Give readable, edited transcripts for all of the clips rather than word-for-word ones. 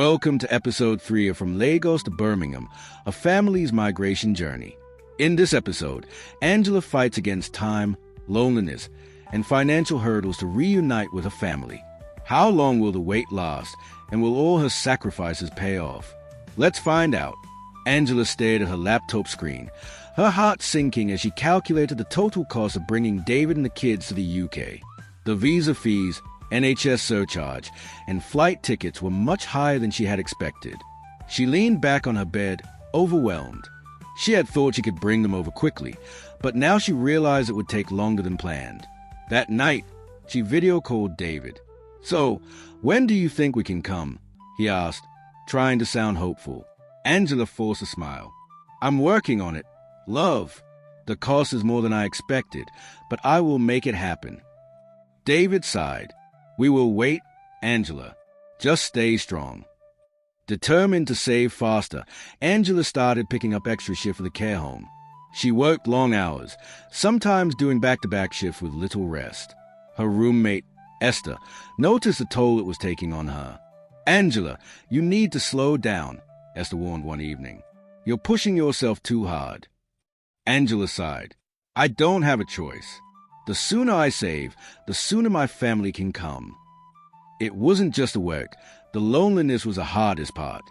Welcome to episode 3 of From Lagos to Birmingham, a family's migration journey. In this episode, Angela fights against time, loneliness, and financial hurdles to reunite with her family. How long will the wait last, and will all her sacrifices pay off? Let's find out. Angela stared at her laptop screen, her heart sinking as she calculated the total cost of bringing David and the kids to the UK. The visa fees, NHS surcharge, and flight tickets were much higher than she had expected. She leaned back on her bed, overwhelmed. She had thought she could bring them over quickly, but now she realized it would take longer than planned. That night, she video called David. "So, when do you think we can come?" he asked, trying to sound hopeful. Angela forced a smile. "I'm working on it. Love. The cost is more than I expected, but I will make it happen." David sighed. "We will wait, Angela. Just stay strong." Determined to save faster, Angela started picking up extra shifts for the care home. She worked long hours, sometimes doing back-to-back shifts with little rest. Her roommate, Esther, noticed the toll it was taking on her. "Angela, you need to slow down," Esther warned one evening. "You're pushing yourself too hard." Angela sighed. "I don't have a choice. The sooner I save, the sooner my family can come." It wasn't just the work. The loneliness was the hardest part.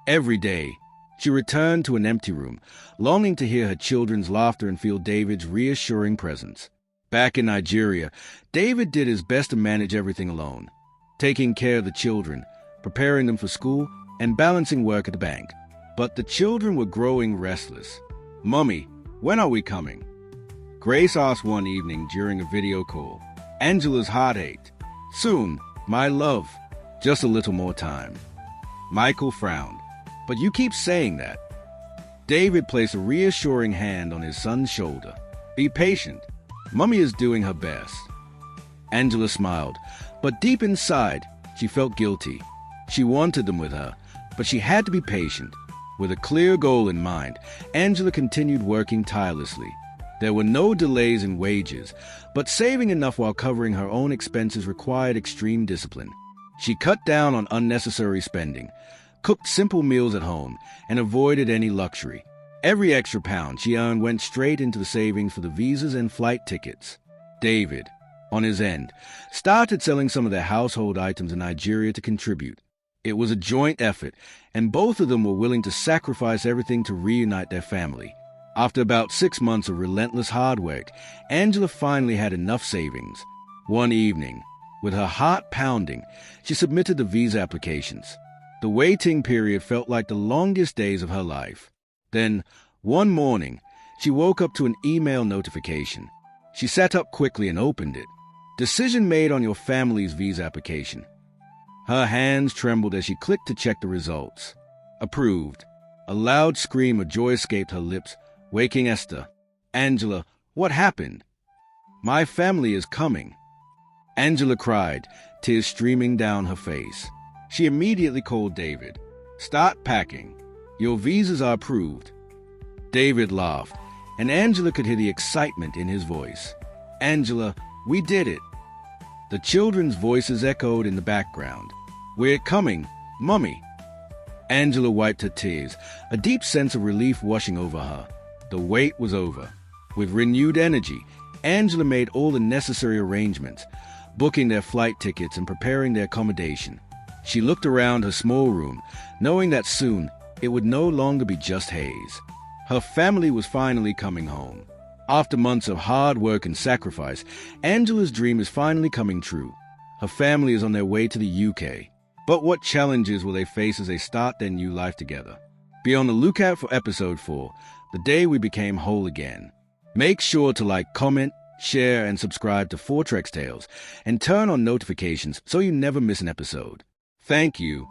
Every day, she returned to an empty room, longing to hear her children's laughter and feel David's reassuring presence. Back in Nigeria, David did his best to manage everything alone, taking care of the children, preparing them for school, and balancing work at the bank. But the children were growing restless. "Mummy, when are we coming?" Grace asked one evening during a video call. Angela's heart ached. "Soon, my love. Just a little more time." Michael frowned. "But you keep saying that." David placed a reassuring hand on his son's shoulder. "Be patient. Mummy is doing her best." Angela smiled, but deep inside, she felt guilty. She wanted them with her, but she had to be patient. With a clear goal in mind, Angela continued working tirelessly. There were no delays in wages, but saving enough while covering her own expenses required extreme discipline. She cut down on unnecessary spending, cooked simple meals at home, and avoided any luxury. Every extra pound she earned went straight into the savings for the visas and flight tickets. David, on his end, started selling some of their household items in Nigeria to contribute. It was a joint effort, and both of them were willing to sacrifice everything to reunite their family. After about 6 months of relentless hard work, Angela finally had enough savings. One evening, with her heart pounding, she submitted the visa applications. The waiting period felt like the longest days of her life. Then, one morning, she woke up to an email notification. She sat up quickly and opened it. "Decision made on your family's visa application." Her hands trembled as she clicked to check the results. Approved. A loud scream of joy escaped her lips, waking Esther. "Angela, what happened?" "My family is coming." Angela cried, tears streaming down her face. She immediately called David. "Start packing. Your visas are approved." David laughed, and Angela could hear the excitement in his voice. "Angela, we did it." The children's voices echoed in the background. "We're coming, Mummy." Angela wiped her tears, a deep sense of relief washing over her. The wait was over. With renewed energy, Angela made all the necessary arrangements, booking their flight tickets and preparing their accommodation. She looked around her small room, knowing that soon it would no longer be just haze. Her family was finally coming home. After months of hard work and sacrifice, Angela's dream is finally coming true. Her family is on their way to the UK. But what challenges will they face as they start their new life together? Be on the lookout for episode 4, The Day We Became Whole Again. Make sure to like, comment, share, and subscribe to Fortrex Tales, and turn on notifications so you never miss an episode. Thank you.